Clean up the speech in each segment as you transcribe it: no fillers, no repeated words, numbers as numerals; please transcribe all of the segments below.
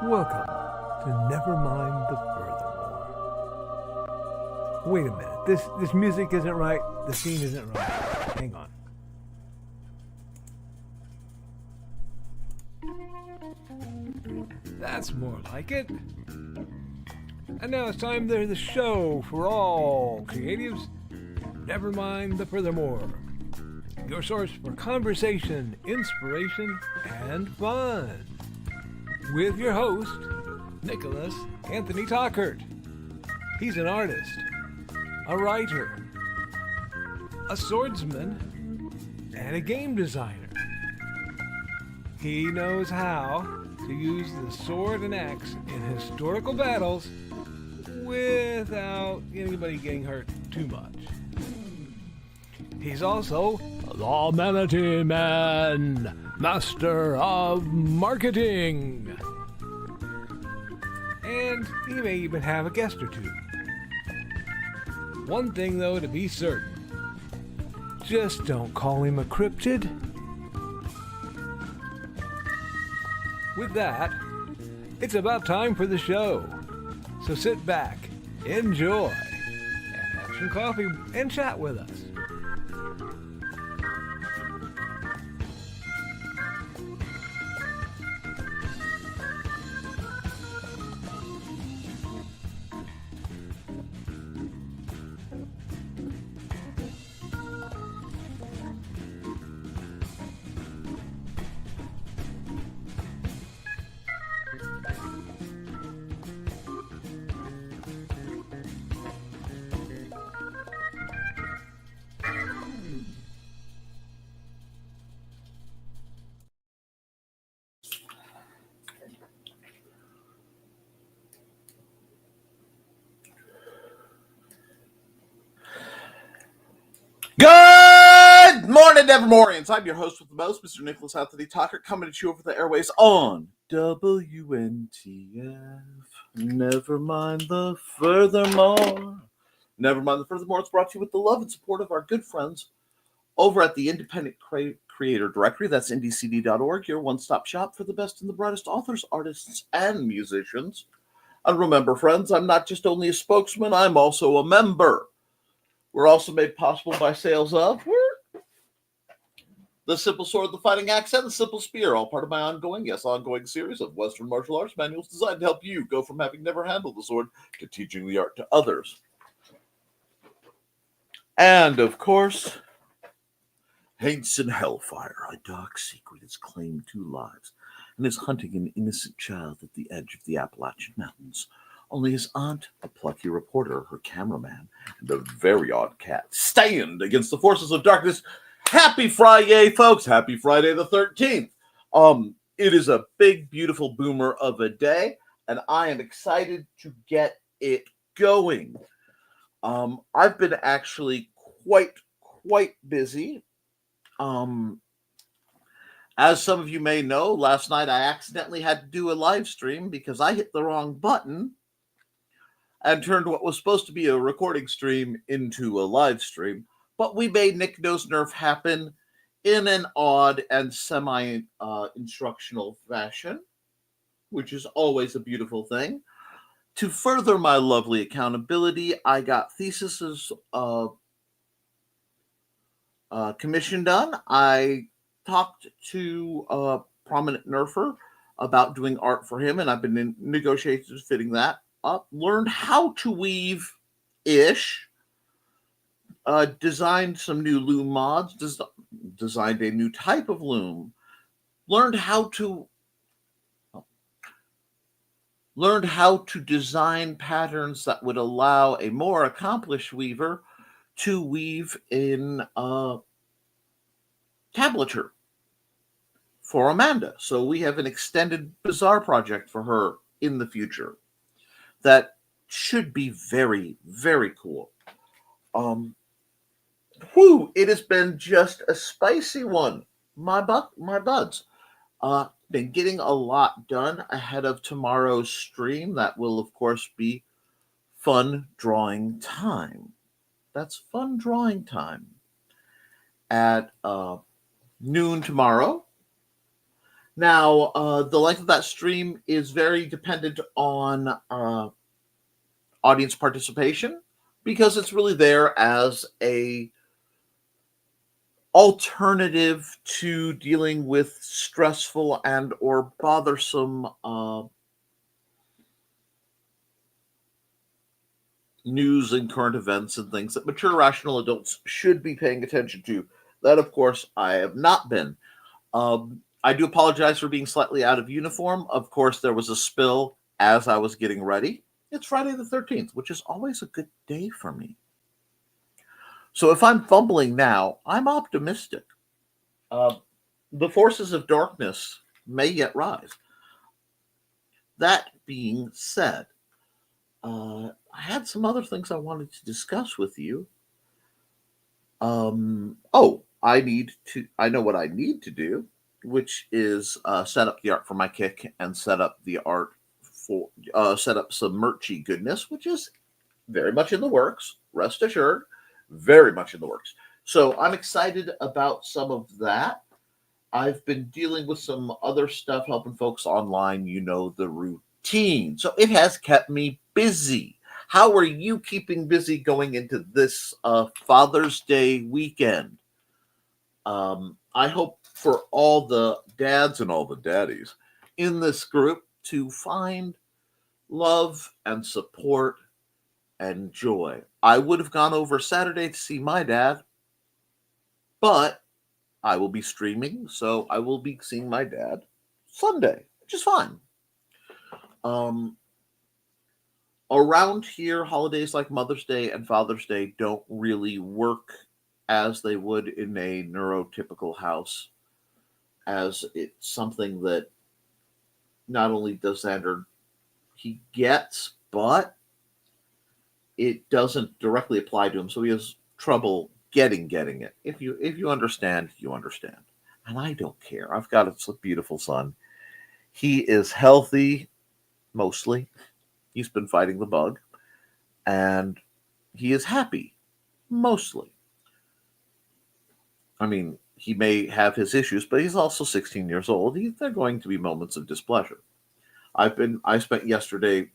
Welcome to Nevermind the Furthermore. Wait a minute, this music isn't right, the scene isn't right. Hang on. That's more like it. And now it's time for the show for all creatives. Nevermind the Furthermore. Your source for conversation, inspiration, and fun. With your host, Nicholas Anthony Tockert. He's an artist, a writer, a swordsman, and a game designer. He knows how to use the sword and axe in historical battles without anybody getting hurt too much. He's also the Manatee Man, master of marketing. And he may even have a guest or two. One thing, though, to be certain. Just don't call him a cryptid. With that, it's about time for the show. So sit back, enjoy, and have some coffee and chat with us. Good morning, Nevermorians. I'm your host with the most, Mr. Nicholas Anthony Tockert, coming at you over the airways on WNTF. Nevermind the Furthermore. Nevermind the Furthermore. It's brought to you with the love and support of our good friends over at the Independent Creator Directory. That's ndcd.org, your one-stop shop for the best and the brightest authors, artists, and musicians. And remember, friends, I'm not just only a spokesman, I'm also a member. We're also made possible by sales of the Simple Sword, the Fighting Axe, and the Simple Spear, all part of my ongoing series of Western martial arts manuals designed to help you go from having never handled the sword to teaching the art to others. And, of course, Hates in Hellfire, a dark secret has claimed 2 lives and is hunting an innocent child at the edge of the Appalachian Mountains. Only his aunt, a plucky reporter, her cameraman, and a very odd cat stand against the forces of darkness. Happy Friday, folks. Happy Friday the 13th. It is a big, beautiful boomer of a day, and I am excited to get it going. I've been actually quite busy. As some of you may know, last night I accidentally had to do a live stream because I hit the wrong button and turned what was supposed to be a recording stream into a live stream. But we made Nick Knows Nerf happen in an odd and semi-instructional fashion, which is always a beautiful thing. To further my lovely accountability, I got theses commission done. I talked to a prominent Nerfer about doing art for him, and I've been in negotiations fitting that up. Learned how to weave-ish. Designed some new loom mods. Designed a new type of loom. Learned how to design patterns that would allow a more accomplished weaver to weave in tablature for Amanda. So we have an extended bazaar project for her in the future that should be very, very cool. It has been just a spicy one. My buds. Been getting a lot done ahead of tomorrow's stream. That will, of course, be fun drawing time. That's fun drawing time at noon tomorrow. Now, the length of that stream is very dependent on audience participation because it's really there as a alternative to dealing with stressful and or bothersome news and current events and things that mature rational adults should be paying attention to. That, of course, I have not been. I do apologize for being slightly out of uniform. Of course, there was a spill as I was getting ready. It's Friday the 13th, which is always a good day for me. So if I'm fumbling now, I'm optimistic. The forces of darkness may yet rise. That being said, I had some other things I wanted to discuss with you. I know what I need to do, which is set up the art for my kick and set up the art for set up some merchy goodness, which is very much in the works. Rest assured, very much in the works. So I'm excited about some of that. I've been dealing with some other stuff, helping folks online. You know the routine, so it has kept me busy. How are you keeping busy going into this Father's Day weekend? I hope for all the dads and all the daddies in this group to find love and support and joy. I would have gone over Saturday to see my dad, but I will be streaming, so I will be seeing my dad Sunday, which is fine. Around here, holidays like Mother's Day and Father's Day don't really work as they would in a neurotypical house, as it's something that not only does Xander he gets, but it doesn't directly apply to him, so he has trouble getting it. If you understand, you understand, and I don't care. I've got a beautiful son. He is healthy, mostly. He's been fighting the bug, and he is happy, mostly. I mean, he may have his issues, but he's also 16 years old. There are going to be moments of displeasure. I spent yesterday,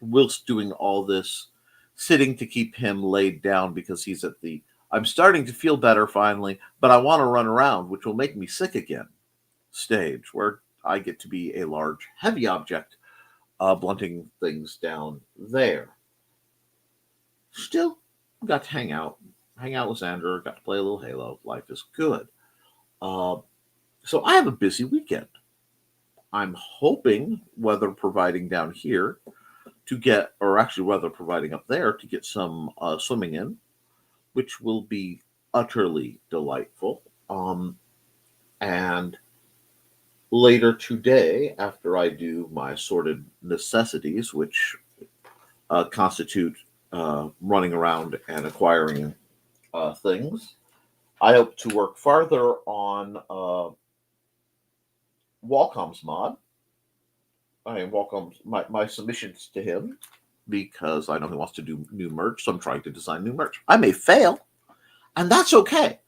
whilst doing all this, sitting to keep him laid down because he's at the. I'm starting to feel better finally, but I want to run around, which will make me sick again. Stage where I get to be a large, heavy object, blunting things down there. Still, got to hang out with Xander, got to play a little Halo. Life is good. So I have a busy weekend. I'm hoping, weather providing down here, to get, or actually weather providing up there, to get some swimming in, which will be utterly delightful. And later today, after I do my sorted necessities, which constitute running around and acquiring things, I hope to work farther on Wacom's mod. I mean, Wacom's my submissions to him, because I know he wants to do new merch, so I'm trying to design new merch. I may fail, and that's okay,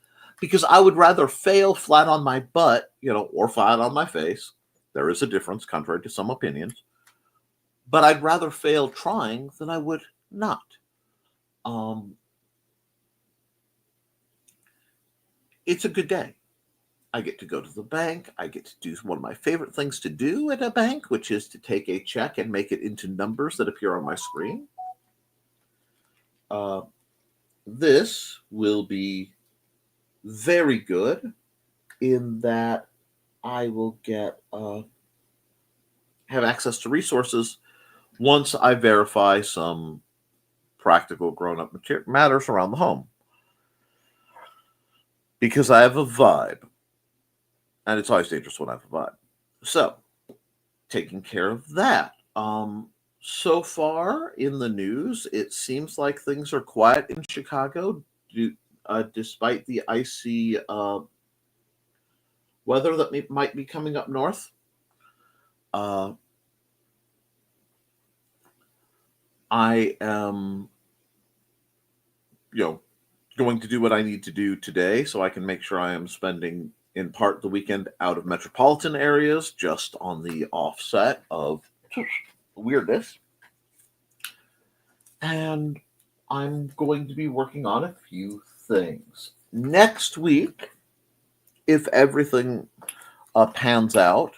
because I would rather fail flat on my butt, or flat on my face. There is a difference, contrary to some opinions. But I'd rather fail trying than I would not. It's a good day. I get to go to the bank. I get to do one of my favorite things to do at a bank, which is to take a check and make it into numbers that appear on my screen. This will be very good in that I will get have access to resources once I verify some practical grown-up matters around the home. Because I have a vibe. And it's always dangerous when I have a vibe. So, taking care of that. So far in the news, it seems like things are quiet in Chicago, despite the icy weather that might be coming up north. I am, going to do what I need to do today so I can make sure I am spending in part the weekend out of metropolitan areas, just on the offset of weirdness. And I'm going to be working on a few things. Next week, if everything pans out,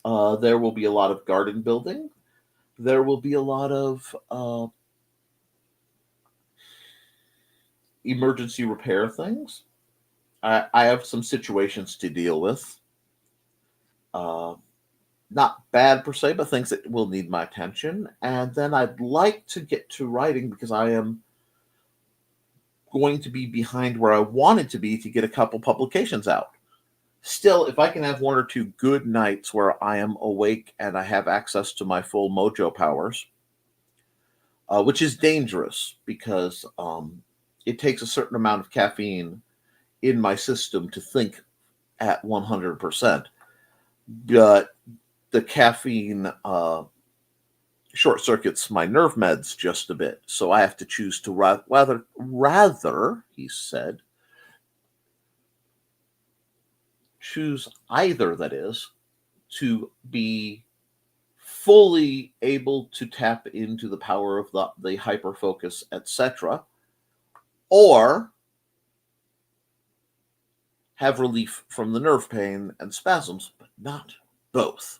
there will be a lot of garden building. There will be a lot of emergency repair things. I have some situations to deal with. Not bad per se, but things that will need my attention. And then I'd like to get to writing because I am going to be behind where I wanted to be to get a couple publications out. Still, if I can have one or two good nights where I am awake and I have access to my full mojo powers, which is dangerous because it takes a certain amount of caffeine in my system to think at 100%. But the caffeine short circuits my nerve meds just a bit. So I have to choose to rather, he said, choose either, that is, to be fully able to tap into the power of the hyperfocus, etc., or have relief from the nerve pain and spasms, but not both.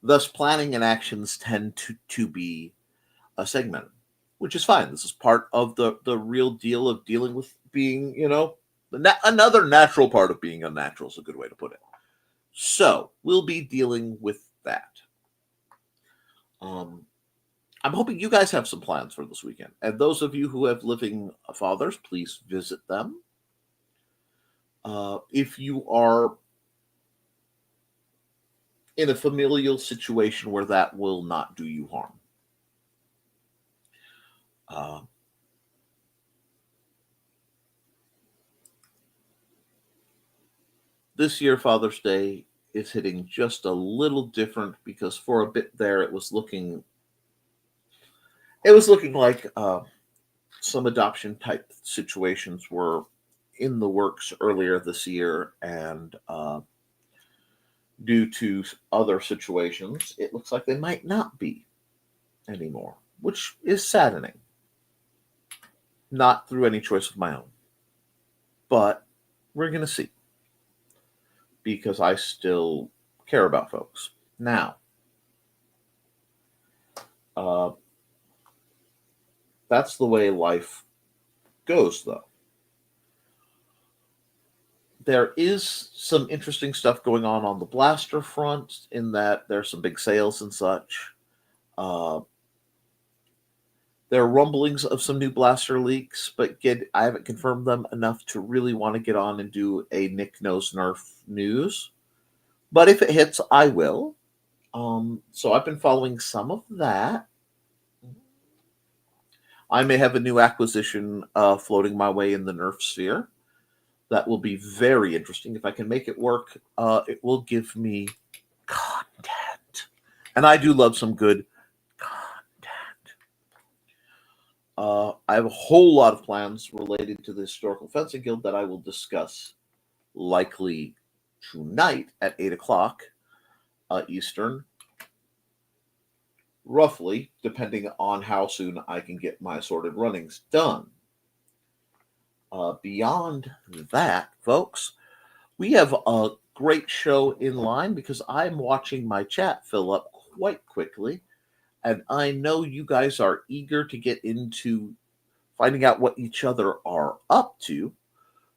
Thus, planning and actions tend to be segmented, which is fine. This is part of the real deal of dealing with being, another natural part of being unnatural is a good way to put it. So, we'll be dealing with that. I'm hoping you guys have some plans for this weekend. And those of you who have living fathers, please visit them. If you are in a familial situation where that will not do you harm. This year, Father's Day is hitting just a little different because for a bit there, it was looking like some adoption type situations were in the works earlier this year, and due to other situations, it looks like they might not be anymore, which is saddening. Not through any choice of my own. But we're going to see. Because I still care about folks. Now, that's the way life goes, though. There is some interesting stuff going on the blaster front, in that there's some big sales and such. There are rumblings of some new blaster leaks, but I haven't confirmed them enough to really want to get on and do a Nick Knows Nerf news. But if it hits, I will. So I've been following some of that. I may have a new acquisition floating my way in the Nerf sphere. That will be very interesting. If I can make it work, it will give me content. And I do love some good content. I have a whole lot of plans related to the Historical Fencing Guild that I will discuss likely tonight at 8 o'clock Eastern. Roughly, depending on how soon I can get my assorted runnings done. Beyond that, folks, we have a great show in line because I'm watching my chat fill up quite quickly, and I know you guys are eager to get into finding out what each other are up to.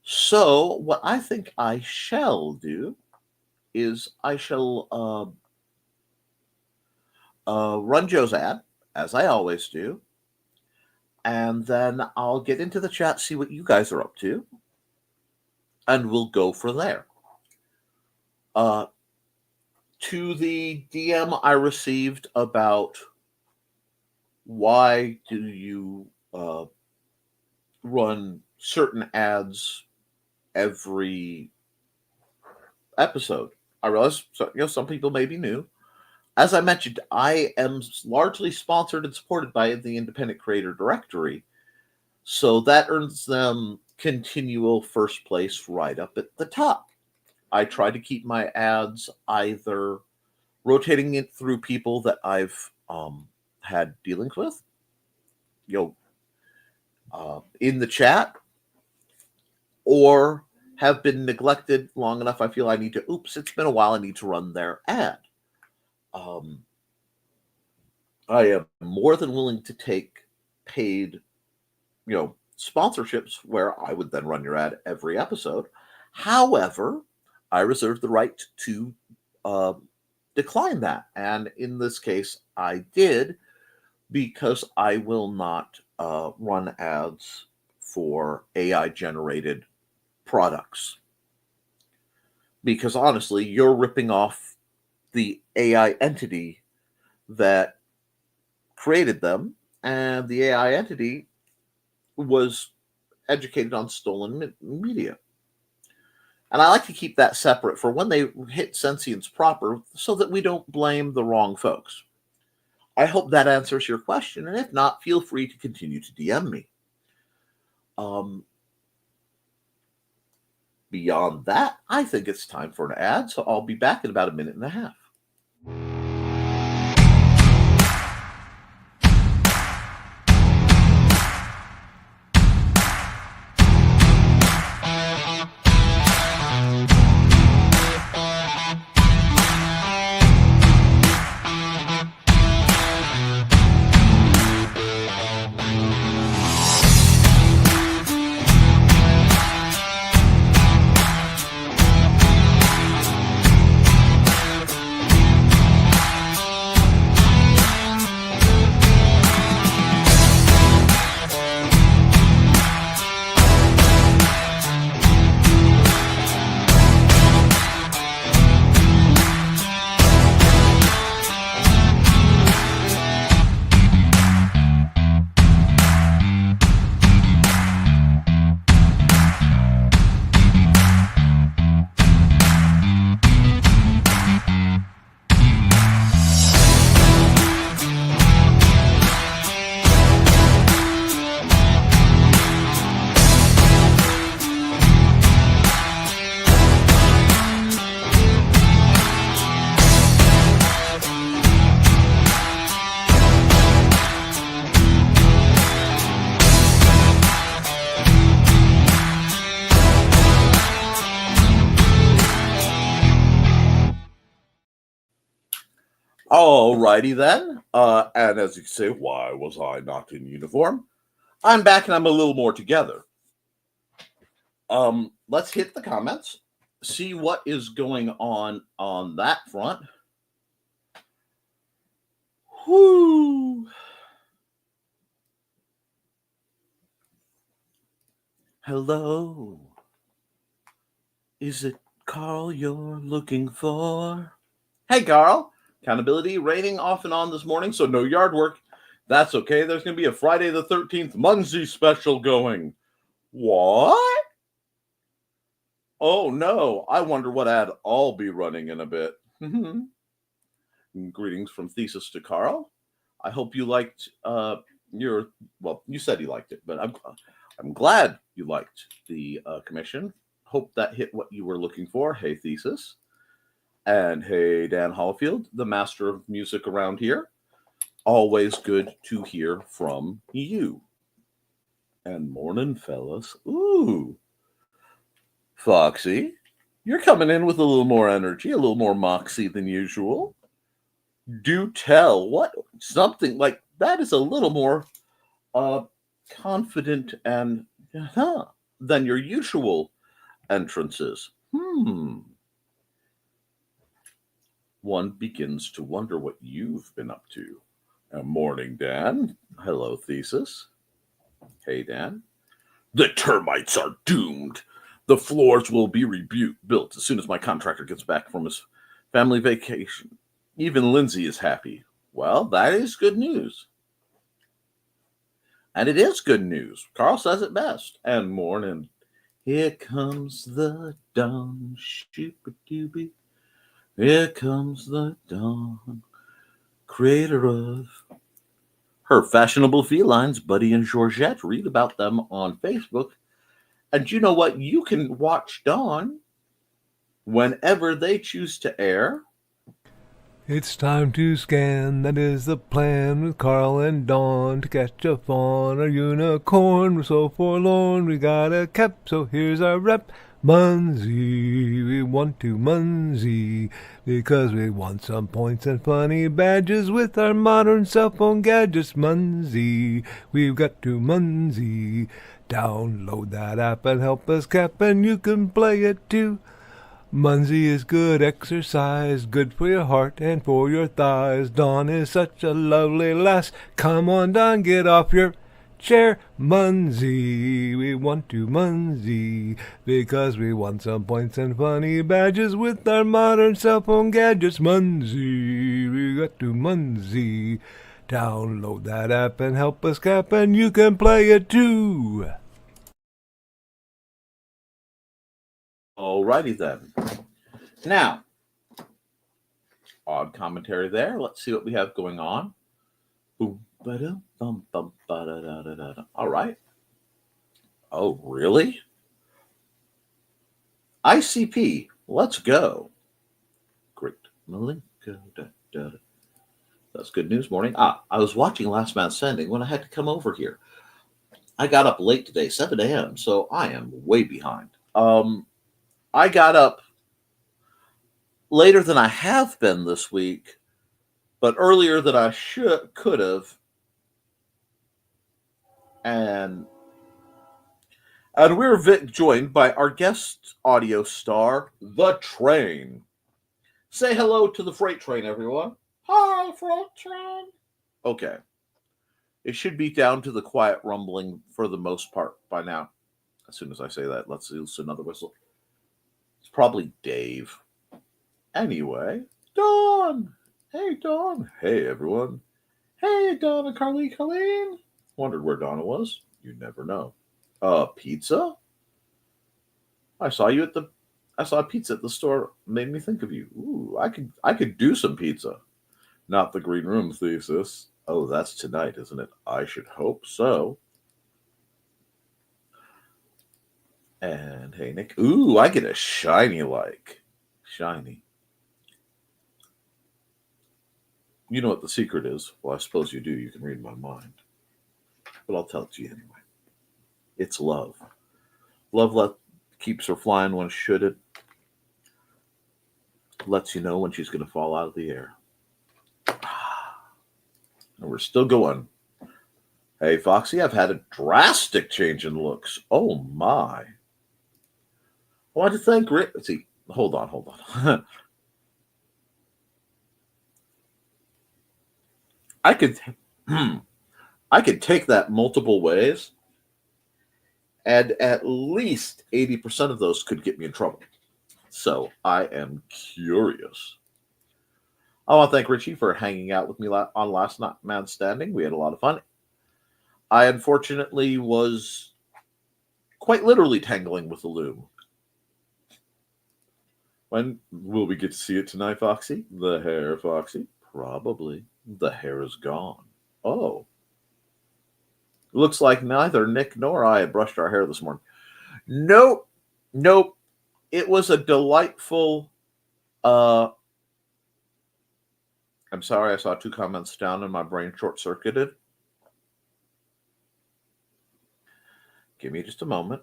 So what I think I shall do is I shall run Joe's ad, as I always do, and then I'll get into the chat, see what you guys are up to, and we'll go from there. To the DM I received about why do you run certain ads every episode. I realize some people may be new. As I mentioned, I am largely sponsored and supported by the Independent Creator Directory, so that earns them continual first place right up at the top. I try to keep my ads either rotating it through people that I've had dealings with, in the chat, or have been neglected long enough. I feel I need to. Oops, it's been a while. I need to run their ad. I am more than willing to take paid, sponsorships where I would then run your ad every episode. However, I reserve the right to decline that. And in this case, I did, because I will not run ads for AI generated products. Because honestly, you're ripping off the AI entity that created them, and the AI entity was educated on stolen media. And I like to keep that separate for when they hit sentience proper, so that we don't blame the wrong folks. I hope that answers your question, and if not, feel free to continue to DM me. Beyond that, I think it's time for an ad, so I'll be back in about a minute and a half. Alrighty then. And as you say, why was I not in uniform? I'm back and I'm a little more together. Let's hit the comments, see what is going on that front. Whoo! Hello. Is it Carl you're looking for? Hey, Carl. Accountability rating off and on this morning, so no yard work. That's okay. There's going to be a Friday the 13th Munsey special going. What? Oh, no. I wonder what ad I'll be running in a bit. Greetings from Thesis to Carl. I hope you liked you said you liked it, but I'm glad you liked the commission. Hope that hit what you were looking for. Hey, Thesis. And hey, Dan Hollifield, the master of music around here. Always good to hear from you. And morning, fellas. Ooh. Foxy, you're coming in with a little more energy, a little more moxie than usual. Do tell. What? Something like that is a little more confident and than your usual entrances. One begins to wonder what you've been up to. Morning, Dan. Hello, Thesis. Hey, Dan. The termites are doomed. The floors will be rebuilt as soon as my contractor gets back from his family vacation. Even Lindsay is happy. Well, that is good news. And it is good news. Carl says it best. And morning. Here comes the dawn. Shoopa-dooby. Here comes the dawn, creator of her fashionable felines, Buddy and Georgette. Read about them on Facebook. And you know what? You can watch Dawn whenever they choose to air. It's time to scan, that is the plan, with Carl and Dawn to catch a fawn or unicorn. We're so forlorn, we got a Koepp, so here's our rep. Munsey, we want to Munsey, because we want some points and funny badges with our modern cell phone gadgets. Munsey, we've got to Munsey. Download that app and help us Koepp, and you can play it too. Munsey is good exercise, good for your heart and for your thighs. Dawn is such a lovely lass. Come on, Dawn, get off your chair. Munsey, we want to Munsey, because we want some points and funny badges with our modern cell phone gadgets. Munsey, we got to Munsey. Download that app and help us Koepp, and you can play it too. Alrighty then. Now, odd commentary there. Let's see what we have going on. All right. Oh, really? ICP, let's go. Great. That's good news morning. I was watching Last Man Standing when I had to come over here. I got up late today, 7 a.m., so I am way behind. I got up later than I have been this week, but earlier than I could have. And we're joined by our guest audio star, The Train. Say hello to the freight train, everyone. Hi, freight train. Okay. It should be down to the quiet rumbling for the most part by now. As soon as I say that, let's use another whistle. It's probably Dave. Anyway, Dawn. Hey, Dawn. Hey, everyone. Hey, Dawn and Colleen. Wondered where Donna was. You never know. Pizza? I saw a pizza at the store. Made me think of you. Ooh, I could do some pizza. Not the green room thesis. Oh, that's tonight, isn't it? I should hope so. And hey, Nick. Ooh, I get a shiny like. Shiny. You know what the secret is? Well, I suppose you do. You can read my mind. But I'll tell it to you anyway. It's love. Love keeps her flying when should it. Lets you know when she's going to fall out of the air. And we're still going. Hey, Foxy, I've had a drastic change in looks. Oh, my. I want to thank Rick. Let's see. Hold on. I could take that multiple ways, and at least 80% of those could get me in trouble. So I am curious. I want to thank Richie for hanging out with me on Last Man Standing. We had a lot of fun. I unfortunately was quite literally tangling with the loom. When will we get to see it tonight, Foxy? The hair, Foxy? Probably. The hair is gone. Oh. Looks like neither Nick nor I had brushed our hair this morning. Nope. It was a delightful... I'm sorry, I saw 2 comments down and my brain short-circuited. Give me just a moment.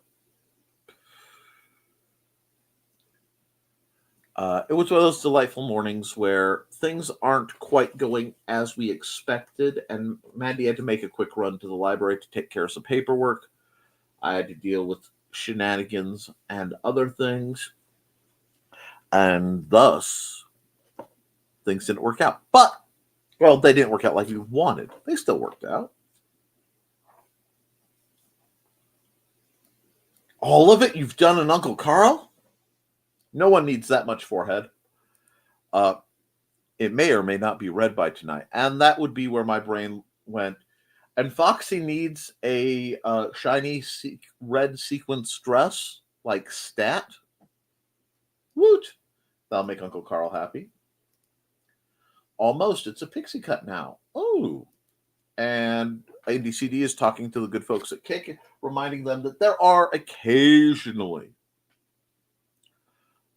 It was one of those delightful mornings where things aren't quite going as we expected, and Mandy had to make a quick run to the library to take care of some paperwork. I had to deal with shenanigans and other things, and thus things didn't work out. But, well, they didn't work out like we wanted. They still worked out. All of it you've done in Uncle Carl? No one needs that much forehead. It may or may not be read by tonight. And that would be where my brain went. And Foxy needs a shiny red sequence dress, like stat. Woot! That'll make Uncle Carl happy. Almost. It's a pixie cut now. Oh. And ADCD is talking to the good folks at Koepp, reminding them that there are occasionally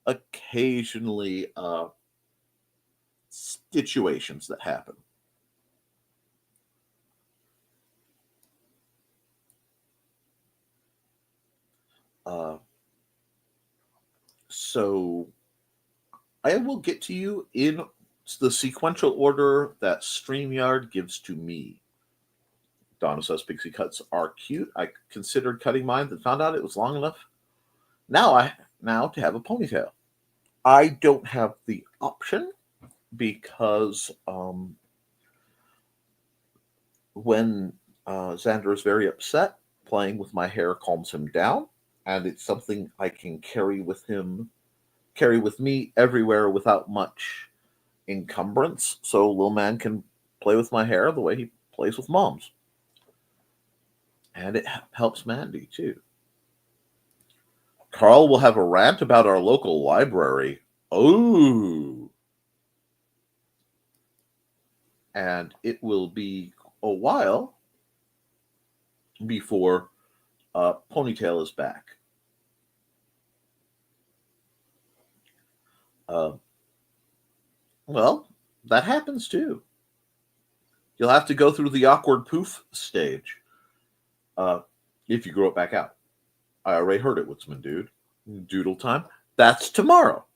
occasionally situations that happen. Uh, so I will get to you in the sequential order that StreamYard gives to me. Donna says pixie cuts are cute. I considered cutting mine, but found out it was long enough. Now to have a ponytail. I don't have the option because when Xander is very upset, playing with my hair calms him down, and it's something I can carry with me everywhere without much encumbrance. So little man can play with my hair the way he plays with mom's, and it helps Mandy too. Carl will have a rant about our local library. Oh, and it will be a while before Ponytail is back. Uh, well, that happens too. You'll have to go through the awkward poof stage if you grow it back out. I already heard it, Woodsman Dude. Doodle time. That's tomorrow.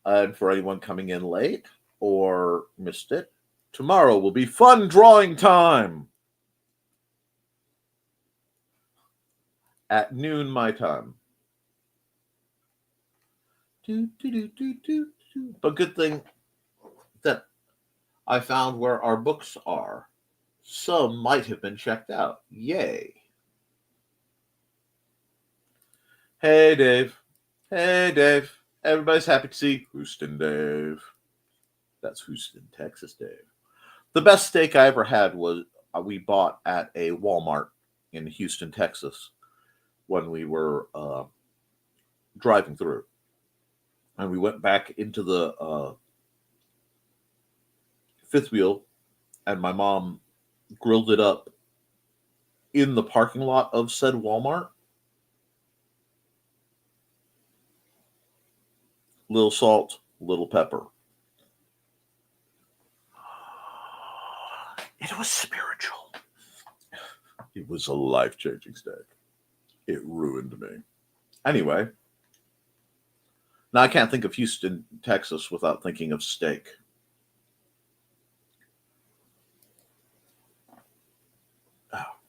And for anyone coming in late or missed it, tomorrow will be fun drawing time at noon my time. But good thing that I found where our books are. Some might have been checked out. Yay. Hey, Dave. Hey, Dave. Everybody's happy to see Houston Dave. That's Houston, Texas Dave. The best steak I ever had was we bought at a Walmart in Houston, Texas when we were driving through. And we went back into the fifth wheel, and my mom grilled it up in the parking lot of said Walmart. Little salt, little pepper. It was spiritual. It was a life-changing steak. It ruined me. Anyway, now I can't think of Houston, Texas without thinking of steak.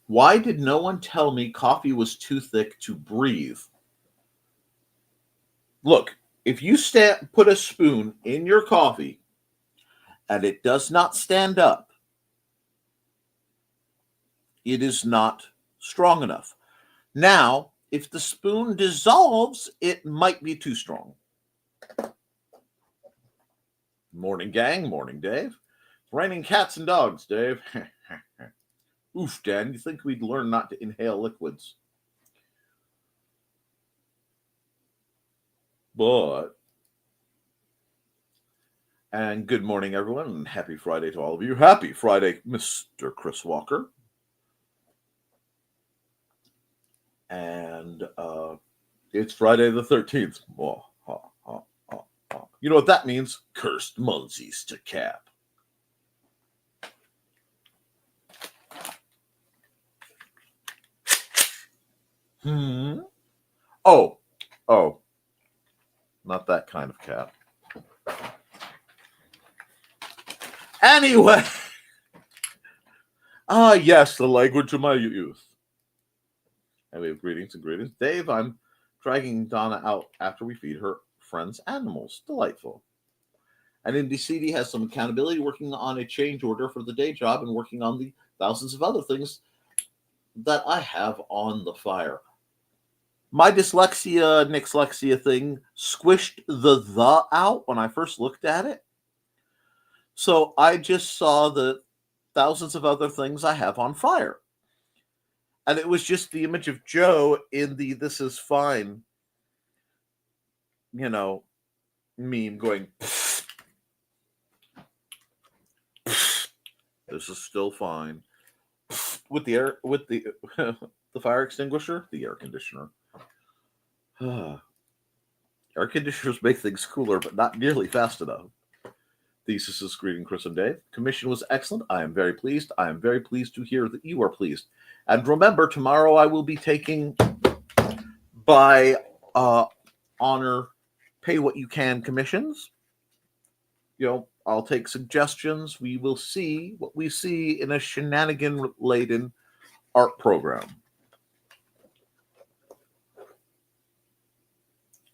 Why did no one tell me coffee was too thick to breathe? Look, if you put a spoon in your coffee and it does not stand up, it is not strong enough. Now, if the spoon dissolves, it might be too strong. Morning, gang. Morning, Dave. It's raining cats and dogs, Dave. Oof, Dan, you think we'd learn not to inhale liquids? But, and good morning, everyone, and happy Friday to all of you. Happy Friday, Mr. Chris Walker. And it's Friday the 13th. You know what that means? Cursed Munsies to Koepp. Oh. Not that kind of cat. Anyway. Yes, the language of my youth. And we have greetings and greetings. Dave, I'm dragging Donna out after we feed her friends' animals. Delightful. And Indy CD has some accountability, working on a change order for the day job and working on the thousands of other things that I have on the fire. My Nixlexia thing squished the out when I first looked at it. So I just saw the thousands of other things I have on fire. And it was just the image of Joe in the "this is fine," meme going, "This is still fine," with the the fire extinguisher, the air conditioner. Air conditioners make things cooler, but not nearly fast enough. Thesis is greeting Chris and Dave. Commission was excellent. I am very pleased. I am very pleased to hear that you are pleased. And remember, tomorrow I will be taking by honor, pay what you can commissions. I'll take suggestions. We will see what we see in a shenanigan-laden art program.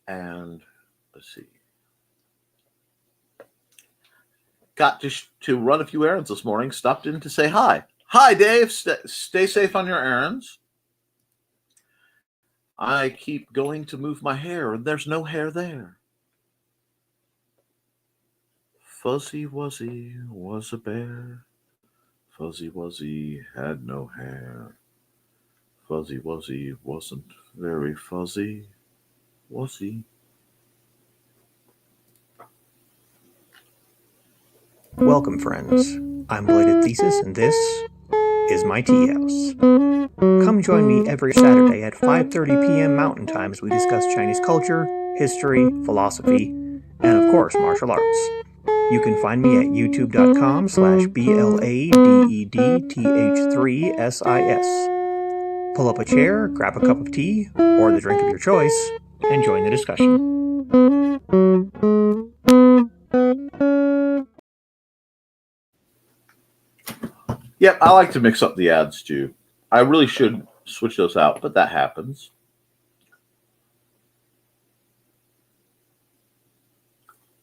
And let's see. Got to run a few errands this morning. Stopped in to say hi. Hi, Dave. Stay safe on your errands. I keep going to move my hair, and there's no hair there. Fuzzy Wuzzy was a bear. Fuzzy Wuzzy had no hair. Fuzzy Wuzzy wasn't very fuzzy, was he? Welcome, friends. I'm Belated Thesis, and this is my tea house. Come join me every Saturday at 5:30 p.m. Mountain Time as we discuss Chinese culture, history, philosophy, and of course, martial arts. You can find me at youtube.com/BLADETH3SIS. Pull up a chair, grab a cup of tea, or the drink of your choice, and join the discussion. Yep, I like to mix up the ads too. I really should switch those out, but that happens.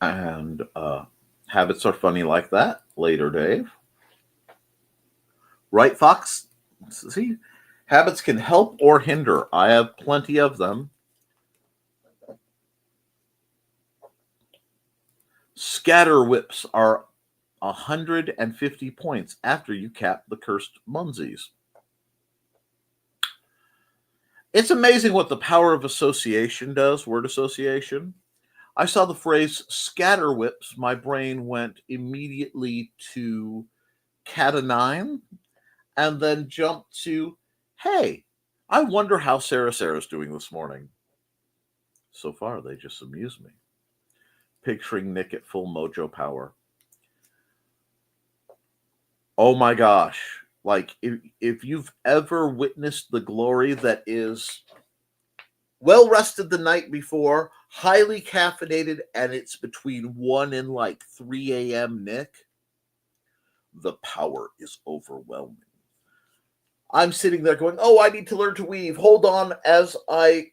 And habits are funny like that. Later, Dave. Right, Fox? See? Habits can help or hinder. I have plenty of them. Scatter whips are 150 points after you cap the cursed Munsies. It's amazing what the power of association does, word association. I saw the phrase scatter whips. My brain went immediately to cat o' nine and then jumped to, hey, I wonder how Sarah's doing this morning. So far, they just amuse me. Picturing Nick at full mojo power. Oh my gosh. Like, if you've ever witnessed the glory that is well rested the night before, highly caffeinated, and it's between 1 and 3 a.m., Nick, the power is overwhelming. I'm sitting there going, oh, I need to learn to weave. Hold on as I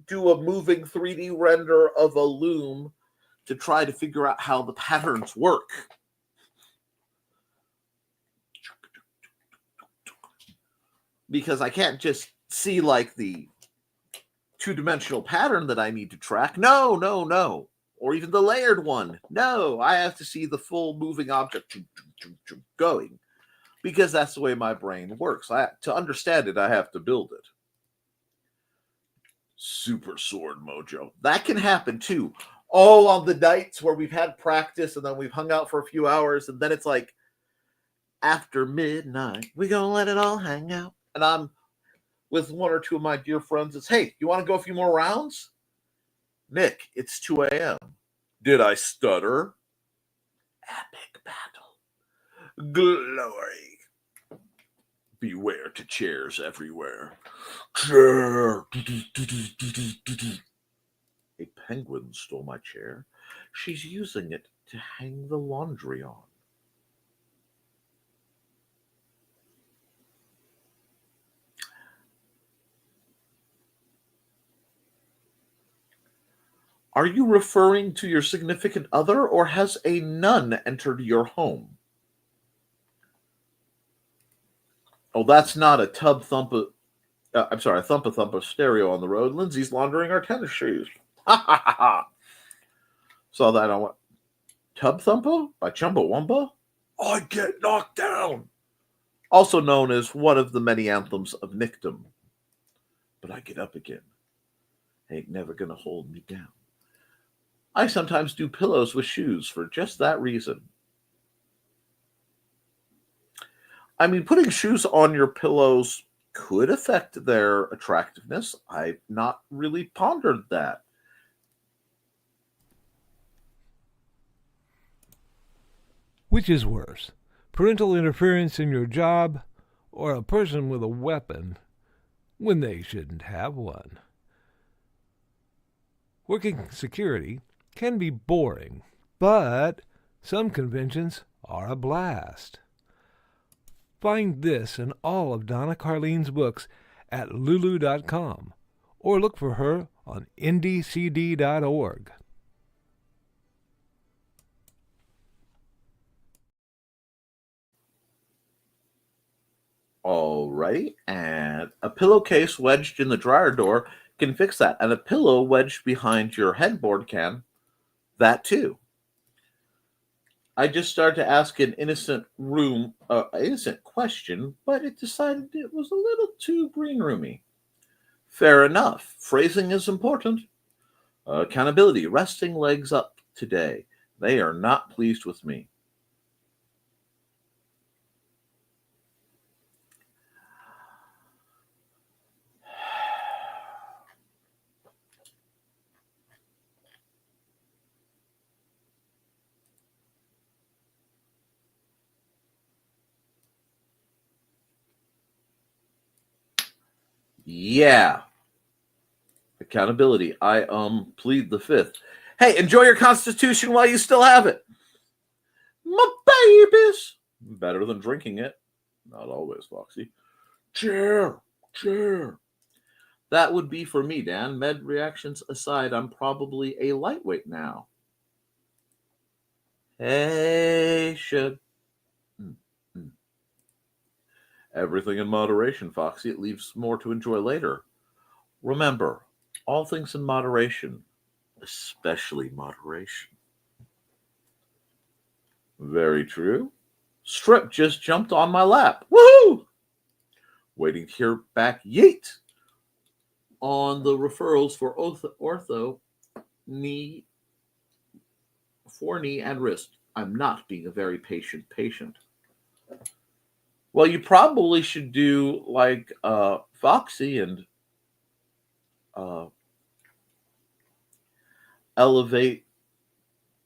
do a moving 3D render of a loom to try to figure out how the patterns work. Because I can't just see the two-dimensional pattern that I need to track. No. Or even the layered one. No, I have to see the full moving object going. Because that's the way my brain works. To understand it, I have to build it. Super sword mojo. That can happen too. All on the nights where we've had practice and then we've hung out for a few hours and then it's after midnight, we're going to let it all hang out. And I'm with one or two of my dear friends. It's, hey, you want to go a few more rounds? Nick, it's 2 a.m. Did I stutter? Epic battle. Glory. Beware to chairs everywhere. Chair. A penguin stole my chair. She's using it to hang the laundry on. Are you referring to your significant other, or has a nun entered your home? Oh, that's not a a thumpa stereo on the road. Lindsay's laundering our tennis shoes. Ha ha ha ha. Saw that on what? Tub Thumpa by Chumbawamba? I get knocked down. Also known as one of the many anthems of Nickdom. But I get up again. Ain't never gonna hold me down. I sometimes do pillows with shoes for just that reason. I mean, putting shoes on your pillows could affect their attractiveness. I've not really pondered that. Which is worse, parental interference in your job or a person with a weapon when they shouldn't have one? Working security can be boring, but some conventions are a blast. Find this and all of Donna Carlene's books at lulu.com or look for her on ndcd.org. All right, and a pillowcase wedged in the dryer door can fix that, and a pillow wedged behind your headboard can. That too. I just started to ask an innocent question, but it decided it was a little too green roomy. Fair enough. Phrasing is important. Accountability. Resting legs up today. They are not pleased with me. Yeah. Accountability. I plead the fifth. Hey, enjoy your Constitution while you still have it. My babies. Better than drinking it. Not always, Foxy. Chair. That would be for me, Dan. Med reactions aside, I'm probably a lightweight now. Hey, should. Everything in moderation, Foxy. It leaves more to enjoy later. Remember, all things in moderation, especially moderation. Very true. Strip just jumped on my lap. Woohoo! Waiting to hear back. Yeet! On the referrals for ortho, knee, knee and wrist. I'm not being a very patient. Well, you probably should do like Foxy and elevate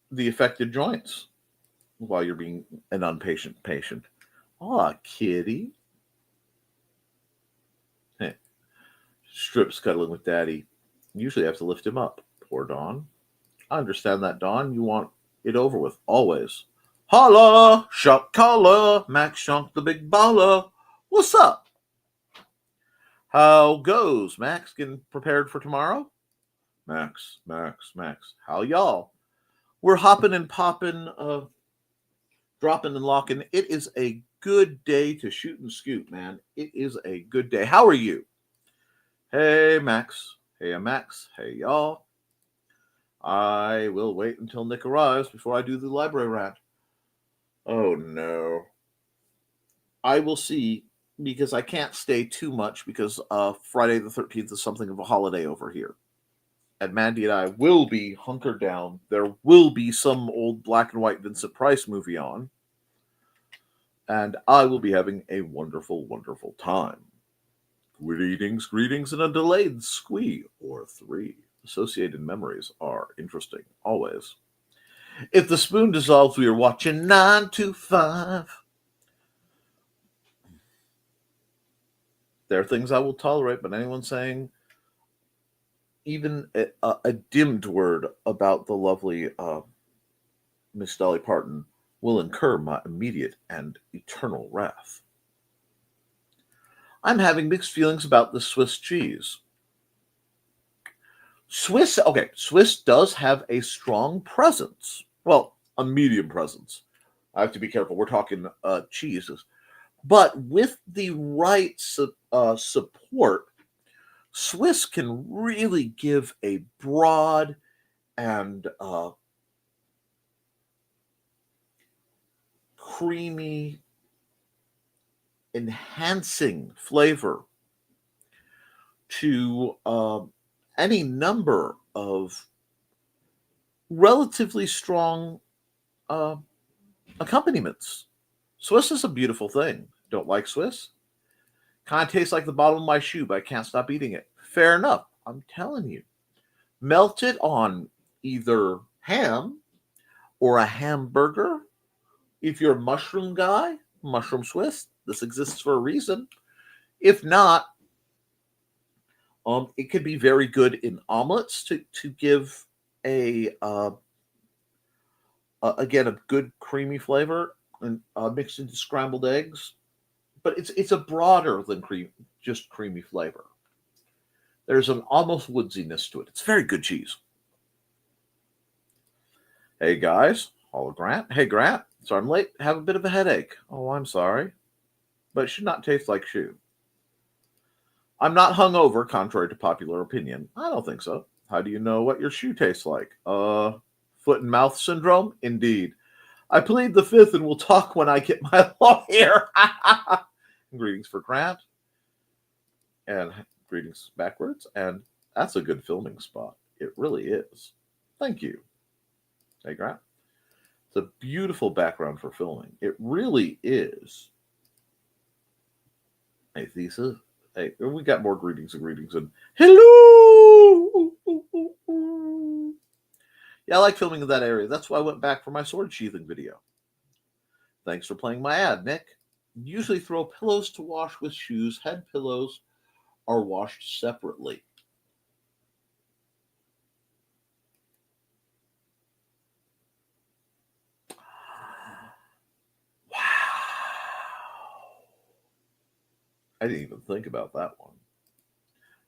the affected joints while you're being an unpatient patient. Aw, kitty. Hey, Strip scuttling with Daddy. Usually I have to lift him up. Poor Dawn. I understand that, Dawn. You want it over with, always. Holla! Shock collar! Max Shunk the big baller. What's up? How goes, Max? Getting prepared for tomorrow? Max. How y'all? We're hopping and popping, dropping and locking. It is a good day to shoot and scoot, man. It is a good day. How are you? Hey, Max. Hey, Max. Hey, y'all. I will wait until Nick arrives before I do the library rant. Oh, no. I will see, because I can't stay too much because Friday the 13th is something of a holiday over here. And Mandy and I will be hunkered down. There will be some old black and white Vincent Price movie on. And I will be having a wonderful, wonderful time. Greetings, and a delayed squee or three. Associated memories are interesting, always. If the spoon dissolves, we are watching 9 to 5. There are things I will tolerate, but anyone saying even a dimmed word about the lovely Miss Dolly Parton will incur my immediate and eternal wrath. I'm having mixed feelings about the Swiss cheese. Swiss does have a strong presence. Well, a medium presence. I have to be careful. We're talking cheeses. But with the right support, Swiss can really give a broad and creamy, enhancing flavor to any number of relatively strong accompaniments. Swiss is a beautiful thing. Don't like Swiss? Kind of tastes like the bottom of my shoe, but I can't stop eating it. Fair enough. I'm telling you. Melt it on either ham or a hamburger If you're a mushroom guy, mushroom Swiss, this exists for a reason. If not, it could be very good in omelets to give a again a good creamy flavor and mixed into scrambled eggs. But it's a broader than just creamy flavor. There's an almost woodsiness to it. It's very good cheese. Hey guys, hello Grant. Hey Grant, sorry I'm late. Have a bit of a headache. Oh, I'm sorry, but it should not taste like shoe. I'm not hungover, contrary to popular opinion. I don't think so. How do you know what your shoe tastes like? Foot and mouth syndrome? Indeed. I plead the fifth and we'll talk when I get my lawyer. Greetings for Grant. And greetings backwards. And that's a good filming spot. It really is. Thank you. Hey, Grant. It's a beautiful background for filming. It really is. Hey, Thesis. Hey, we got more greetings and hello. Yeah, I like filming in that area. That's why I went back for my sword sheathing video. Thanks for playing my ad, Nick. Usually throw pillows to wash with shoes. Head pillows are washed separately. I didn't even think about that one.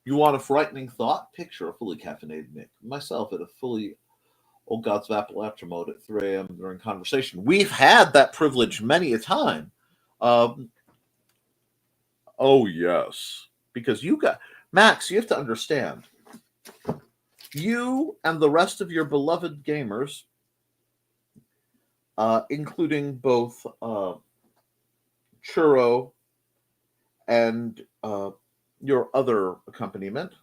You want a frightening thought? Picture a fully caffeinated Nick. Myself at a fully Old Gods of Appalachia mode at 3 a.m. during conversation. We've had that privilege many a time. Oh, yes. Because you got... Max, you have to understand. You and the rest of your beloved gamers, including both Churro and your other accompaniment,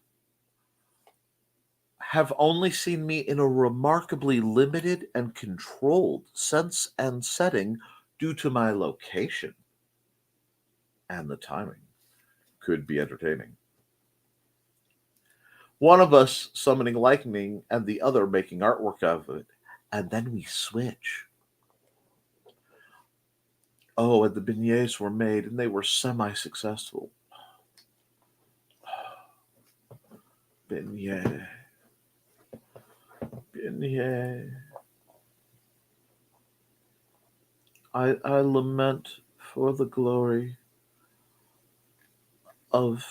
have only seen me in a remarkably limited and controlled sense and setting due to my location. And the timing could be entertaining. One of us summoning lightning and the other making artwork of it, and then we switch. Oh, and the beignets were made, and they were semi-successful. Beignet. Beignet. I lament for the glory of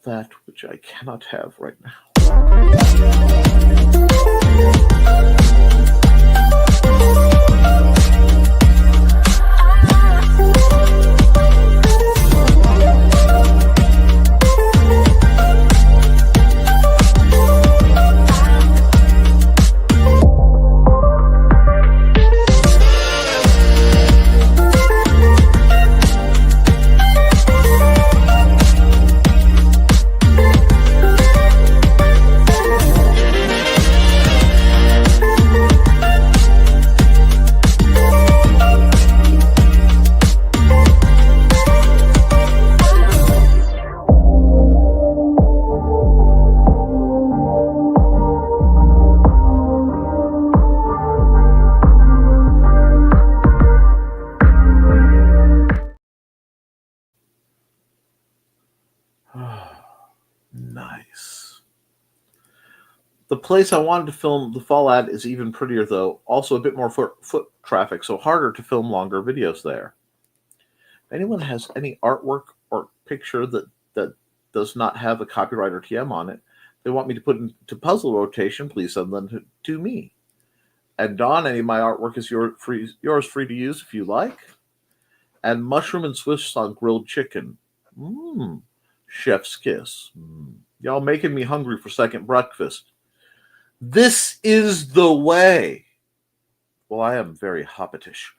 that which I cannot have right now. Nice. The place I wanted to film the fall at is even prettier, though. Also a bit more foot traffic, so harder to film longer videos there. If anyone has any artwork or picture that does not have a copyright or TM on it, they want me to put into puzzle rotation, please send them to me. And Don, any of my artwork is yours free to use if you like. And mushroom and Swiss on grilled chicken. Chef's kiss. Y'all making me hungry for second breakfast. This is the way. Well, I am very hobbitish.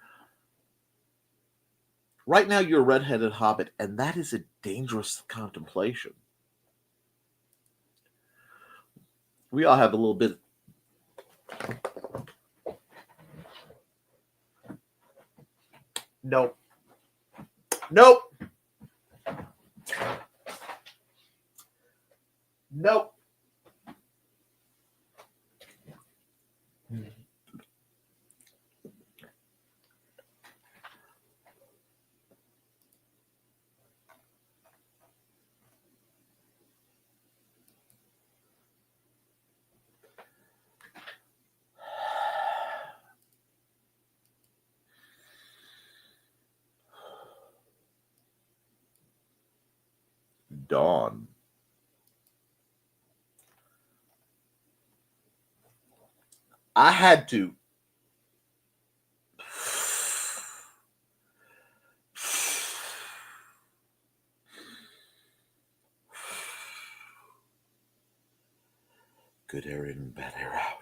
Right now, you're a redheaded hobbit, and that is a dangerous contemplation. We all have a little bit. Nope. Nope. Nope. Dawn. I had to good air in, bad air out.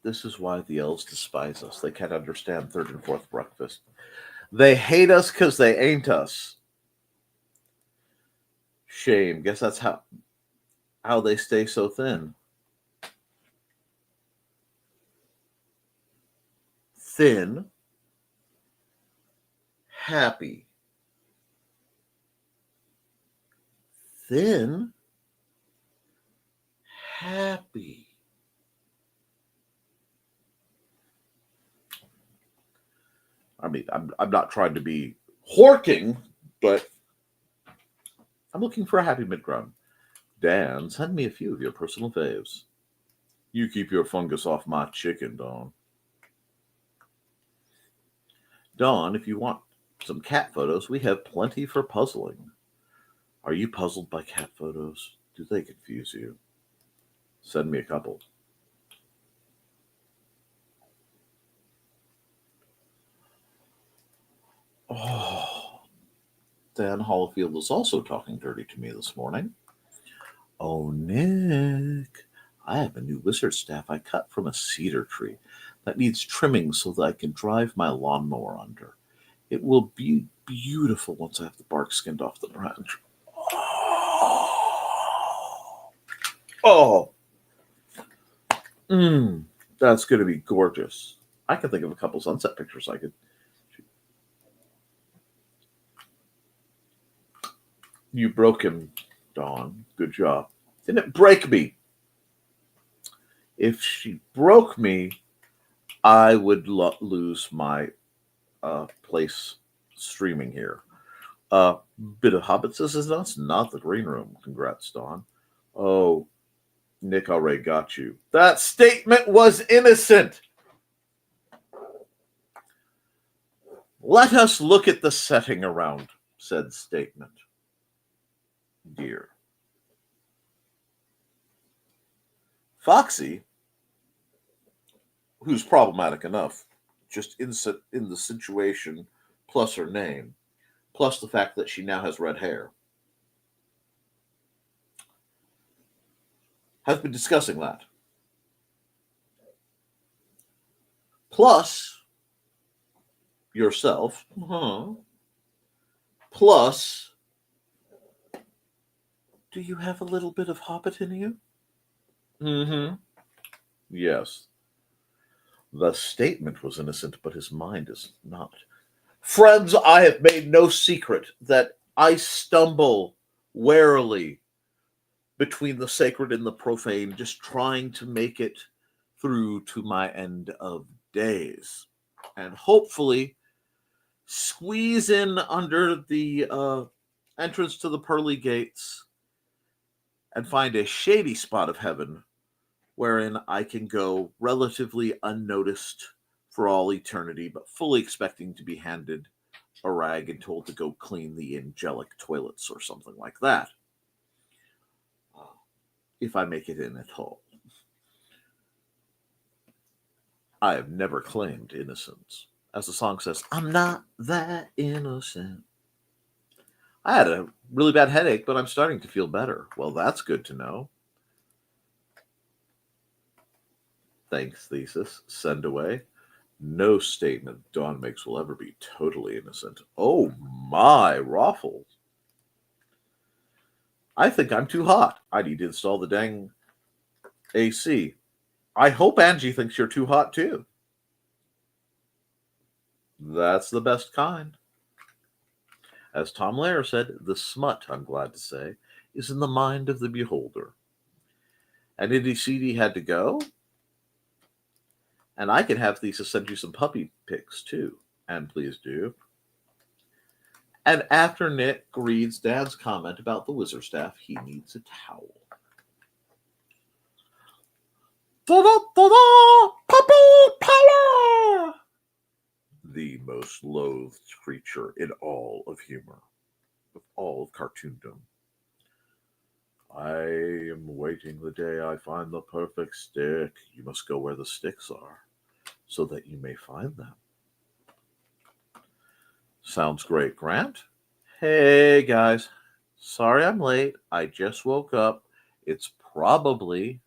This is why the elves despise us. They can't understand third and fourth breakfast. They hate us because they ain't us. Shame. Guess that's how they stay so thin. Thin. Happy. Thin. Happy. I mean, I'm not trying to be horking, but I'm looking for a happy mid-ground. Dan, send me a few of your personal faves. You keep your fungus off my chicken, Dawn. Dawn, if you want some cat photos, we have plenty for puzzling. Are you puzzled by cat photos? Do they confuse you? Send me a couple. Oh, Dan Hollifield was also talking dirty to me this morning. Oh, Nick, I have a new wizard staff I cut from a cedar tree that needs trimming so that I can drive my lawnmower under. It will be beautiful once I have the bark skinned off the branch. Oh, that's going to be gorgeous. I can think of a couple sunset pictures I could shoot. You broke him, Dawn. Good job. Didn't break me. If she broke me, I would lose my place streaming here. Bit of Hobbit assistance, not the green room. Congrats, Dawn. Oh, Nick already got you. That statement was innocent. Let us look at the setting around, said statement. Dear. Foxy, who's problematic enough, just in the situation, plus her name, plus the fact that she now has red hair, has been discussing that. Plus yourself, plus, do you have a little bit of Hobbit in you? Yes. The statement was innocent, but his mind is not. Friends, I have made no secret that I stumble warily between the sacred and the profane, just trying to make it through to my end of days. And hopefully squeeze in under the entrance to the pearly gates and find a shady spot of heaven wherein I can go relatively unnoticed for all eternity, but fully expecting to be handed a rag and told to go clean the angelic toilets or something like that. If I make it in at all. I have never claimed innocence. As the song says, I'm not that innocent. I had a really bad headache, but I'm starting to feel better. Well, that's good to know. Thanks, Thesis. Send away. No statement Dawn makes will ever be totally innocent. Oh my, Raffles. I think I'm too hot. I need to install the dang AC. I hope Angie thinks you're too hot too. That's the best kind. As Tom Lehrer said, the smut, I'm glad to say, is in the mind of the beholder. And Indy CD had to go. And I can have Thesis send you some puppy pics too. And please do. And after Nick reads Dad's comment about the wizard staff, he needs a towel. Da-da-da-da! Puppy power! The most loathed creature in all of humor, of all of cartoondom. I am waiting the day I find the perfect stick. You must go where the sticks are, so that you may find them. Sounds great, Grant. Hey, guys. Sorry I'm late. I just woke up. It's probably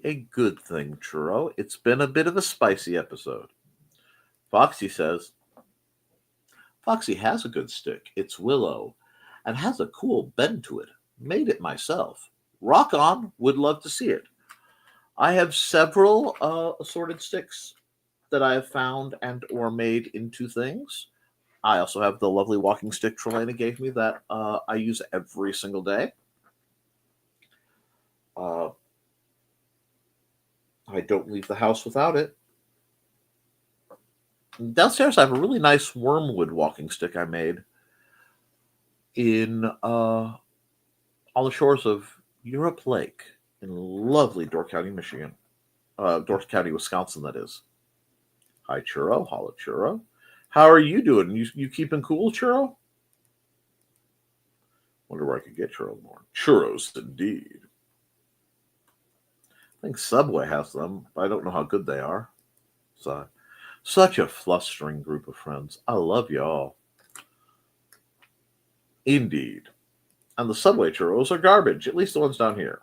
a good thing, Churro. It's been a bit of a spicy episode. Foxy says, Foxy has a good stick. It's willow and has a cool bend to it. Made it myself. Rock on. Would love to see it. I have several assorted sticks that I have found and or made into things. I also have the lovely walking stick Trelana gave me that I use every single day. I don't leave the house without it. Downstairs, I have a really nice wormwood walking stick I made in on the shores of Europe Lake in lovely Door County, Michigan. Door County, Wisconsin, that is. Hi, Churro. Holla, Churro. How are you doing? You keeping cool, Churro? Wonder where I could get Churro more. Churros, indeed. I think Subway has them, but I don't know how good they are. So, such a flustering group of friends. I love y'all. Indeed. And the Subway churros are garbage, at least the ones down here.